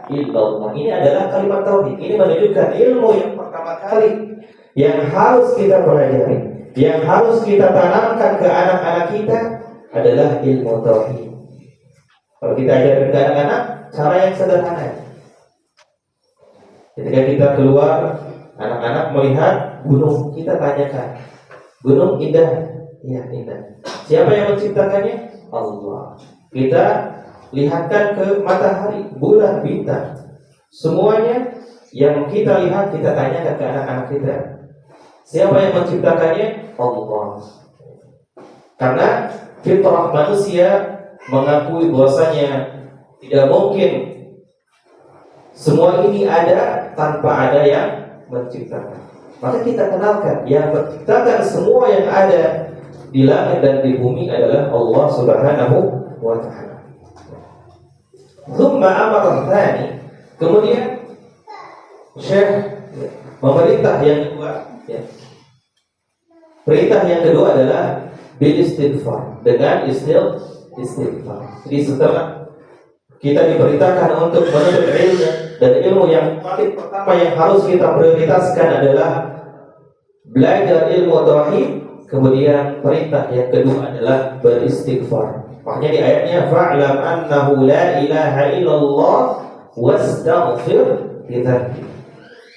illallah. Ini adalah kalimat tauhid. Ini menunjukkan ilmu yang pertama kali yang harus kita pelajari, yang harus kita tanamkan ke anak-anak kita adalah ilmu tauhid. Kalau kita ajarkan ke anak-anak, cara yang sederhana. Ketika kita keluar, anak-anak melihat gunung, kita tanyakan, gunung indah? Ya, indah. Siapa yang menciptakannya? Allah. Kita lihatkan ke matahari, bulan, bintang. Semuanya yang kita lihat, kita tanyakan ke anak-anak kita. Siapa yang menciptakannya? Allah. Karena fitrah manusia mengakui bahwasanya tidak mungkin semua ini ada tanpa ada yang menciptakan. Maka kita kenalkan yang menciptakan semua yang ada di langit dan di bumi adalah Allah Subhanahu wa ta'ala. Tsumma amara tsani, kemudian Syekh memerintah yang kedua, ya. Perintah yang kedua adalah bil istighfar, dengan istighfar. Jadi setelah kita diperintahkan untuk menuntut ilmu, dan ilmu yang paling pertama yang harus kita prioritaskan adalah belajar ilmu tauhid. Kemudian perintah yang kedua adalah beristighfar. Makanya di ayatnya fa'lam annahu la ilaha illallah wastaghfir lidzambik.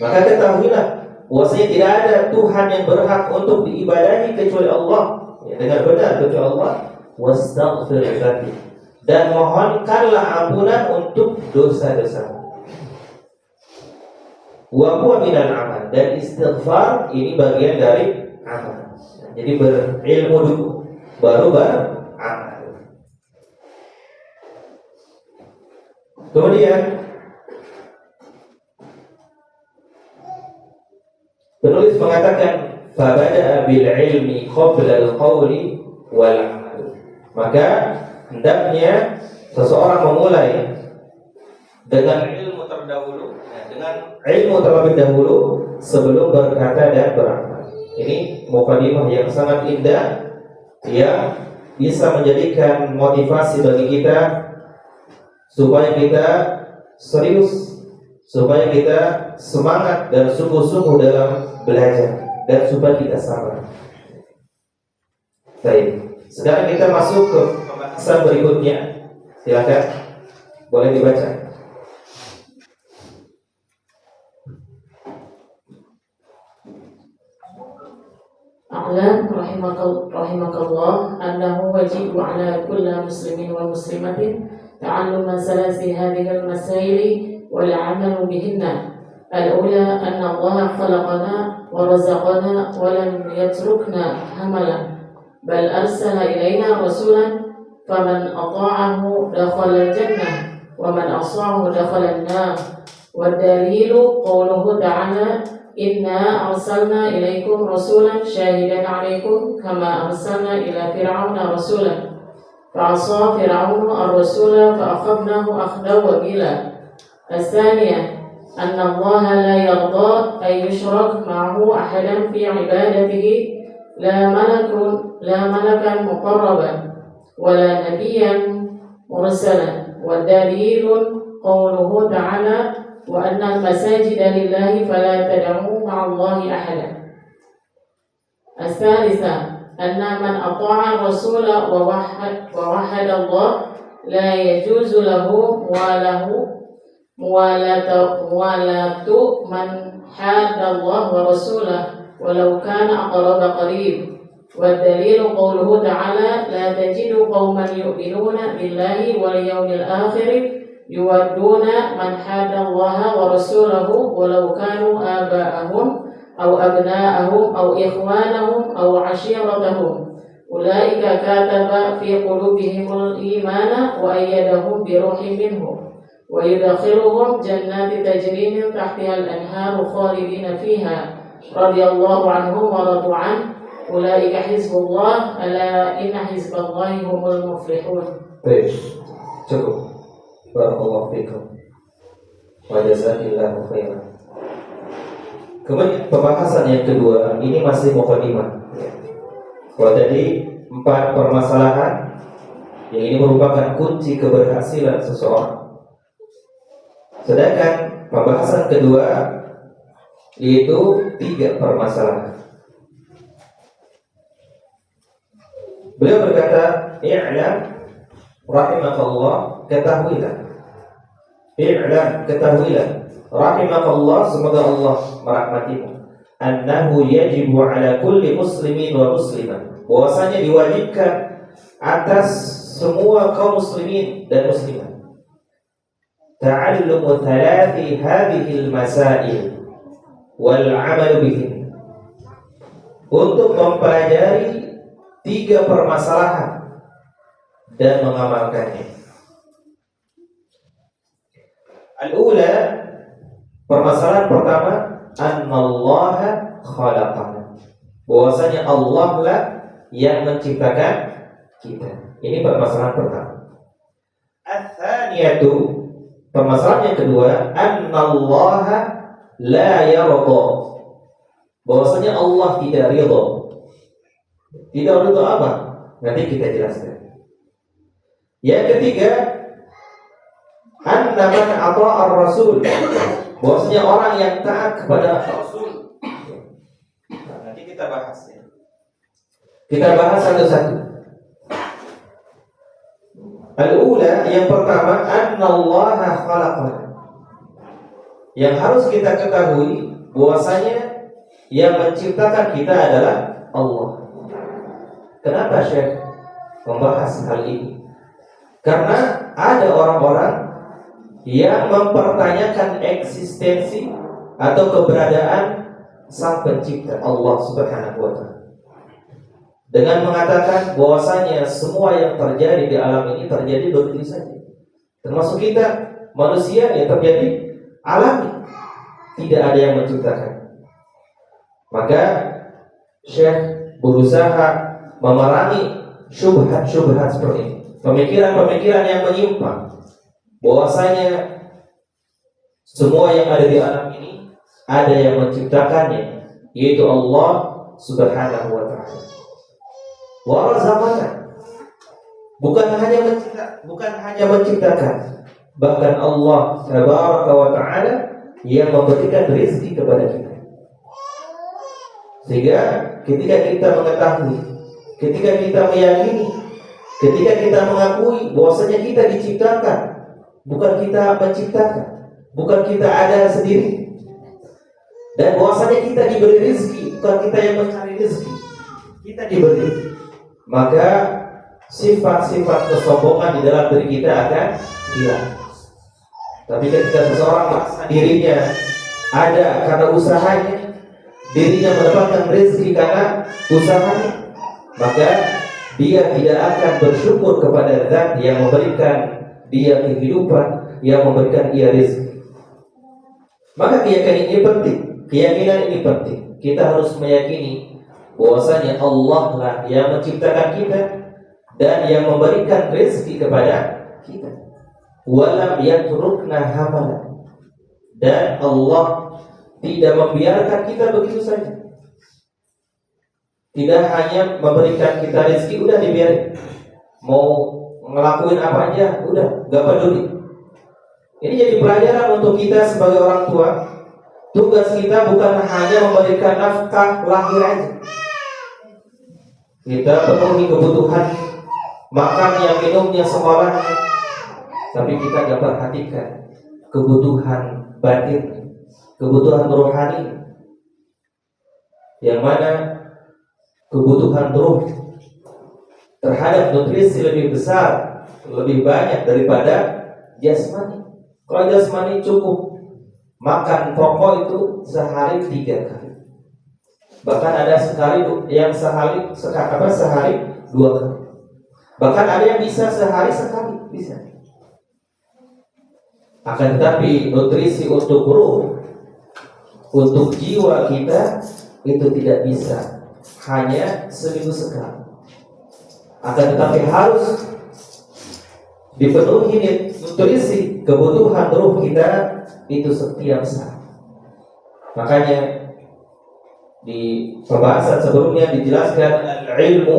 Maka ketahuilah bahwasanya tidak ada Tuhan yang berhak untuk diibadahi kecuali Allah, ya, dengan benar kecuali Allah. Wastaghfir lidzambik, dan mohonkanlah ampunan untuk dosa-dosa. Wa huwa minal amal, dan istighfar ini bagian dari amal. Jadi berilmu dulu, baru beramal. Kemudian penulis mengatakan fabada'a bil ilmi qabla al-qawli wal amal. Maka hendaknya seseorang memulai dengan ilmu terdahulu, dengan ilmu terlebih dahulu sebelum berkata dan beramal. Ini mukadimah yang sangat indah yang bisa menjadikan motivasi bagi kita supaya kita serius, supaya kita semangat dan sungguh-sungguh dalam belajar, dan supaya kita sabar. Baik, sekarang kita masuk ke pembahasan berikutnya. Silakan, boleh dibaca. A'lam rahimakallah annahu wajibu ala kulli muslimin wa muslimatin ta'alluma salasi hadhihi al-masail wal 'amalu bihinna. Al-ula anna Allah khalaqana wa razaqana wa lam yatrukna hamalan, bal arsala ilayna rasulan faman ata'ahu dakhala al-jannah wa man 'asahu dakhala an-nar. Wa dalilu qawluhu ta'ala inna arsalna ilaikum rasulan syahidan alaikum kama arsalna ila fir'auna rasulan fa'asa fir'aunu ar-rasula fa'akhadnahu akhdan wabila. As-thaniyah anna Allah la yarda an yushrak ma'ahu ahadan fi ibadatihi, la malakan muqarraban wala nabiyyan mursalan. Wa dalilun qawluhu ta'ala wa anna al-masajida lillahi fala tad'u ma'allahi ahada. As-salisa anna man ata'a rasula wa wahhada Allah la yajuzu lahu muwalatu man hadda Allah wa rasulahu walau kana aqraba qarib. Wa dalilu qawluhu ta'ala la tajidu qauman yu'minuna billahi wal yawmil akhir yuwadduna man hada Allah wa rasulahu walau kanu aba'ahum aw abna'ahum aw ikhwanahum aw ashiratahum ulaika kataba fi qulubihimul imana wa ayyadahum bi ruhin minhu wa yudkhiluhum jannati tajri min tahtiha al-anharu khalidina fiha radhiyallahu anhum wa radu an ulaika hizbullah ala inna hizballahi humul muflihun. Baik, cukup. Barakallahu fikum wa jazakillahu khairan. Kemudian pembahasan yang kedua ini masih mukadimah. Kalau tadi 4 permasalahan yang ini merupakan kunci keberhasilan seseorang. Sedangkan pembahasan kedua yaitu 3 permasalahan. Beliau berkata, "I'lam rahimakallah, ketahuilah. I'lam, ketahuilah. Rahimakallah, semoga Allah merahmatimu. Annahu yajibu ala kulli muslimin wa muslimah." Bahwasanya diwajibkan atas semua kaum muslimin dan muslimat ta'allumu thalathi hadhihi al-masail wal 'amalu bihin, untuk mempelajari 3 permasalahan dan mengamalkannya. Al-ula, permasalahan pertama, annallaha khalaqana, bahwasanya Allah lah yang menciptakan kita. Ini permasalahan pertama. Ats-tsaniyatu, permasalahan yang kedua, annallaha la yarda, bahwasanya Allah tidak ridha. Tidak ridha apa? Nanti kita jelaskan. Yang ketiga, anna man ata'a ar-rasul, bahwasanya orang yang taat kepada Rasul. Nah, nanti kita bahas ya. Kita bahas satu-satu. Al-ula, yang pertama, annallaha khalaqana. Yang harus kita ketahui bahwasanya yang menciptakan kita adalah Allah. Kenapa Syekh membahas hal ini? Karena ada orang-orang yang mempertanyakan eksistensi atau keberadaan Sang Pencipta Allah Subhanahu wa Ta'ala, dengan mengatakan bahwasanya semua yang terjadi di alam ini terjadi begitu saja. Termasuk kita manusia yang terjadi alami, tidak ada yang menciptakan. Maka Syekh berusaha memerangi syubhat-syubhat seperti ini, pemikiran-pemikiran yang menyimpang, bahwasanya semua yang ada di alam ini ada yang menciptakannya, yaitu Allah Subhanahu wa Ta'ala. Wa razaqana, bukan hanya menciptakan, bahkan Allah Tabaraka wa Ta'ala yang memberikan rezeki kepada kita. Sehingga ketika kita mengetahui, ketika kita meyakini, ketika kita mengakui bahwasanya kita diciptakan, bukan kita menciptakan, bukan kita ada sendiri, dan bahwasanya kita diberi rezeki, bukan kita yang mencari rezeki, kita diberi, maka sifat-sifat kesombongan di dalam diri kita akan hilang. Tapi ketika seseorang merasa dirinya ada karena usahanya, dirinya mendapatkan rezeki karena usahanya, maka dia tidak akan bersyukur kepada Zat yang memberikan dia kehidupan, yang memberikan dia rezeki. Maka keyakinan ini penting. Keyakinan ini penting. Kita harus meyakini bahwasanya Allah lah yang menciptakan kita dan yang memberikan rezeki kepada kita. Walam yatrukna hamala, dan Allah tidak membiarkan kita begitu saja. Tidak hanya memberikan kita rezeki udah dibiarin, mau ngelakuin apa aja udah gak peduli. Ini jadi pelajaran untuk kita sebagai orang tua. Tugas kita bukan hanya memberikan nafkah lahir aja. Kita penuhi kebutuhan makannya, minumnya, sekolahnya, tapi kita gak perhatikan kebutuhan batin, kebutuhan rohani, yang mana kebutuhan ruh terhadap nutrisi lebih besar, lebih banyak daripada jasmani. Kalau jasmani cukup, makan pokok itu sehari 3 kali. Bahkan ada sehari yang sehari 2 kali. Bahkan ada yang bisa sehari sekali, bisa. Akan tetapi nutrisi untuk ruh, untuk jiwa kita itu tidak bisa hanya seminggu sekali. Akan tetapi harus dipenuhi nutrisi kebutuhan ruh kita itu setiap saat. Makanya di pembahasan sebelumnya dijelaskan al-ilmu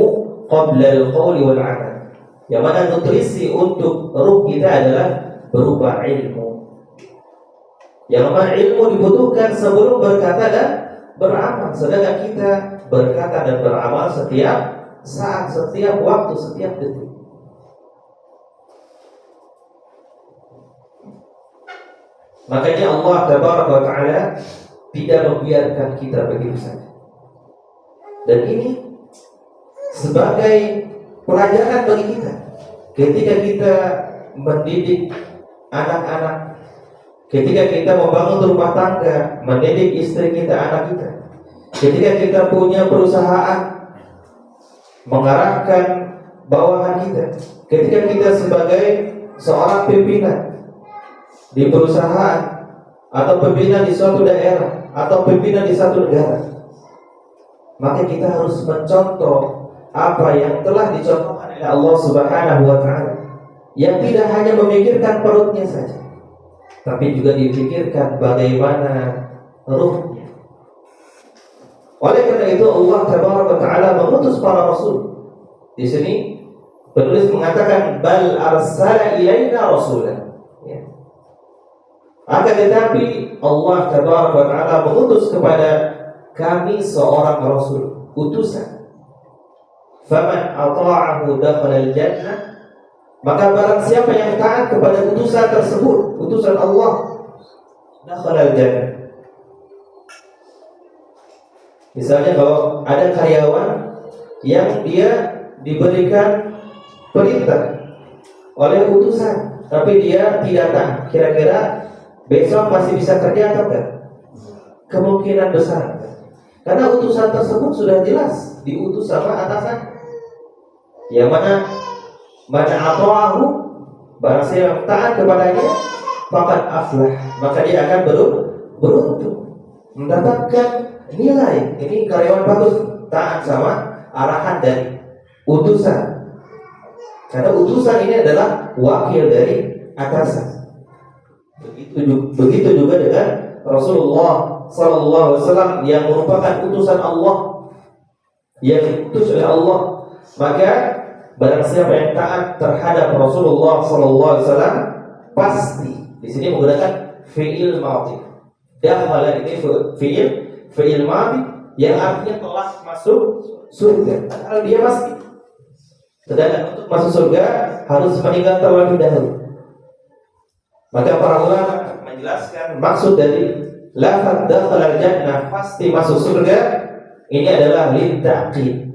qabla al-qawli wal 'amal. Yang mana nutrisi untuk ruh kita adalah berupa ilmu. Yang mana ilmu dibutuhkan sebelum berkata dan beramal. Sedangkan kita berkata dan beramal setiap saat, setiap waktu, setiap detik. Makanya Allah Tabaraka wa Ta'ala tidak membiarkan kita begitu saja. Dan ini sebagai pelajaran bagi kita. Ketika kita mendidik anak-anak, ketika kita membangun rumah tangga, mendidik istri kita, anak kita, ketika kita punya perusahaan, mengarahkan bawahan kita, ketika kita sebagai seorang pimpinan di perusahaan, atau pimpinan di suatu daerah, atau pimpinan di satu negara, maka kita harus mencontoh apa yang telah dicontohkan oleh Allah Subhanahu wa Ta'ala, yang tidak hanya memikirkan perutnya saja, tapi juga dipikirkan bagaimana ruhnya. Oleh karena itu Allah Tabaraka Ta'ala mengutus para rasul. Di sini penulis mengatakan bal arsala ilaina rasulan. Ya. Akan tetapi Allah Tabaraka Ta'ala mengutus kepada kami seorang rasul, utusan. Faman ata'ahu dakhala al-jannah, maka barang siapa yang taat kepada utusan tersebut, utusan Allah, dakhala al-jannah. Misalnya kalau ada karyawan yang dia diberikan perintah oleh utusan, tapi dia tidak taat, kira-kira besok masih bisa kerja atau enggak? Kemungkinan besar, karena utusan tersebut sudah jelas diutus sama atasan. Yang mana ata'ahu, barang siapa yang taat kepadanya, faqad aflah, maka dia akan beruntung, mendapatkan nilai. Ini karyawan bagus, taat sama arahan dari utusan. Karena utusan ini adalah wakil dari atasan. Begitu juga dengan Rasulullah sallallahu alaihi wasallam yang merupakan utusan Allah, yang diutus oleh Allah. Maka barang siapa yang taat terhadap Rasulullah sallallahu alaihi wasallam, pasti di sini menggunakan fi'il madhi. Dakhala ini fi'il madhi yang artinya telah masuk surga. Padahal dia masih. Sedangkan untuk masuk surga harus meninggal terlebih dahulu. Maka para ulama menjelaskan maksud dari lafaz dakhala al-jannah, pasti masuk surga, ini adalah litta'qid,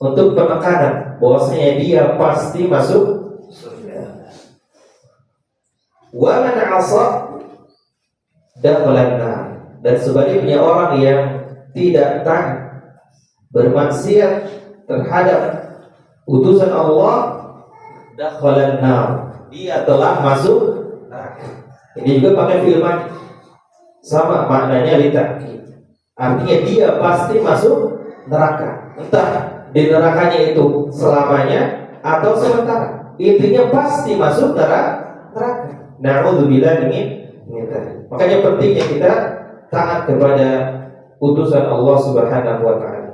untuk penekanan bahwasanya dia pasti masuk surga. Wa man 'asa dakhala an-nar, dan sebaliknya orang yang tidak taat, bermaksiat terhadap utusan Allah, dakhala an-nar, dia telah masuk neraka. Ini juga pakai fi'il madhi, sama maknanya litta'qid, artinya dia pasti masuk neraka. Entah di nerakanya itu selamanya atau sementara, intinya pasti masuk neraka. Na'udzubillah min dzalik. Makanya pentingnya kita taat kepada utusan Allah Subhanahu wa Ta'ala.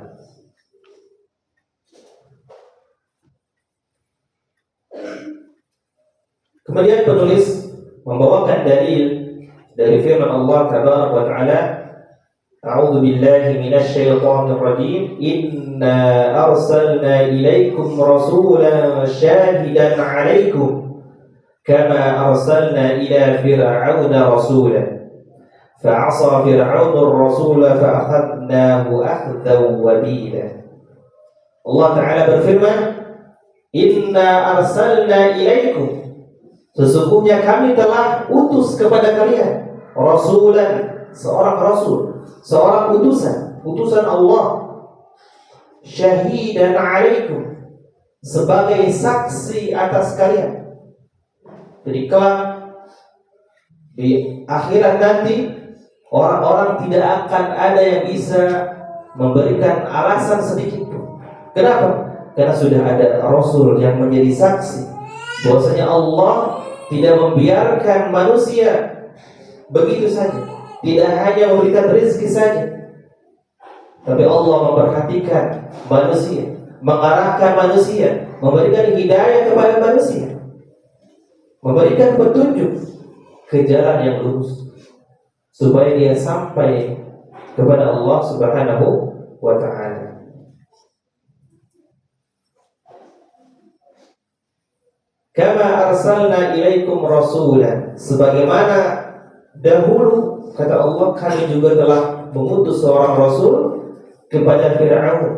Kemudian penulis membawakan dalil dari firman Allah Tabaraka wa Ta'ala, A'udzu billahi minasy syaithanir rajim. Inna arsalna ilaikum rasulan syahidan 'alaikum kama arsalna ila fir'auna rasulan fa'asa fir'aunur rasula fa'akhadnahu akhdan wabila. Allah Ta'ala berfirman, Inna arsalna ilaikum, sesungguhnya kami telah utus kepada kalian rasulan, seorang rasul, seorang utusan Allah, syahidan 'alaikum, sebagai saksi atas kalian. Jadi kelak di akhirat nanti orang-orang tidak akan ada yang bisa memberikan alasan sedikit pun. Kenapa? Karena sudah ada rasul yang menjadi saksi bahwasanya Allah tidak membiarkan manusia begitu saja, tidak hanya memberikan rezeki saja, tapi Allah memperhatikan manusia, mengarahkan manusia, memberikan hidayah kepada manusia, memberikan petunjuk ke jalan yang lurus. supaya dia sampai kepada Allah Subhanahu wa ta'ala. Kama arsalna ilaikum rasulan, sebagaimana dahulu kata Allah kami juga telah mengutus seorang rasul kepada Fir'aun.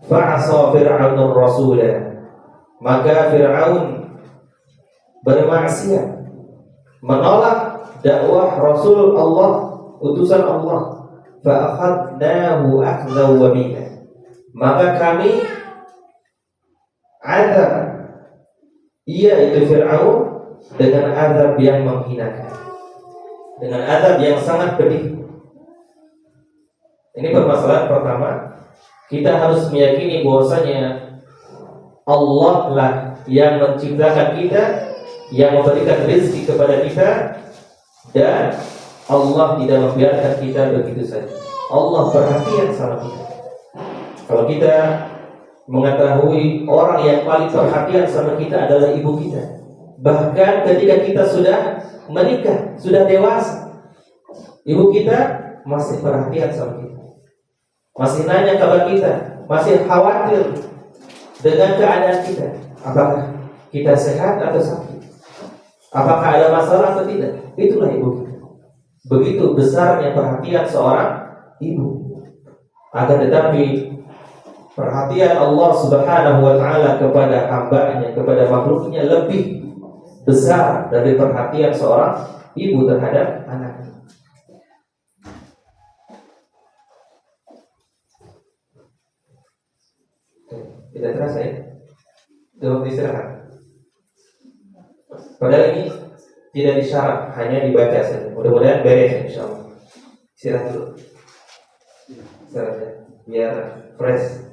Fa'asa Fir'aunur rasulah, maka Fir'aun bermaksiat, menolak dakwah Rasul Allah, utusan Allah. Fa'akhadnahu akhdhan wabila, maka kami azab ia itu Fir'aun dengan azab yang menghinakan, dengan azab yang sangat pedih. Ini permasalahan pertama. Kita harus meyakini bahwasanya Allah lah yang menciptakan kita, yang memberikan rezeki kepada kita, dan Allah tidak membiarkan kita begitu saja. Allah perhatian sama kita. Kalau kita mengetahui orang yang paling perhatian sama kita adalah ibu kita, bahkan ketika kita sudah menikah, sudah dewasa, ibu kita masih perhatian sama kita, masih nanya kabar kita, masih khawatir dengan keadaan kita, apakah kita sehat atau sakit, apakah ada masalah atau tidak. Itulah ibu kita. Begitu besarnya perhatian seorang ibu. Akan tetapi perhatian Allah Subhanahu wa ta'ala kepada hambanya, kepada makhluknya lebih besar dari perhatian seorang ibu terhadap anaknya. Tidak terasa ya? Itu waktu istirahat. Padahal ini tidak disyarat, hanya dibaca saja. Mudah-mudahan beres insyaallah. Istirahat dulu. Istirahat ya, biar fresh.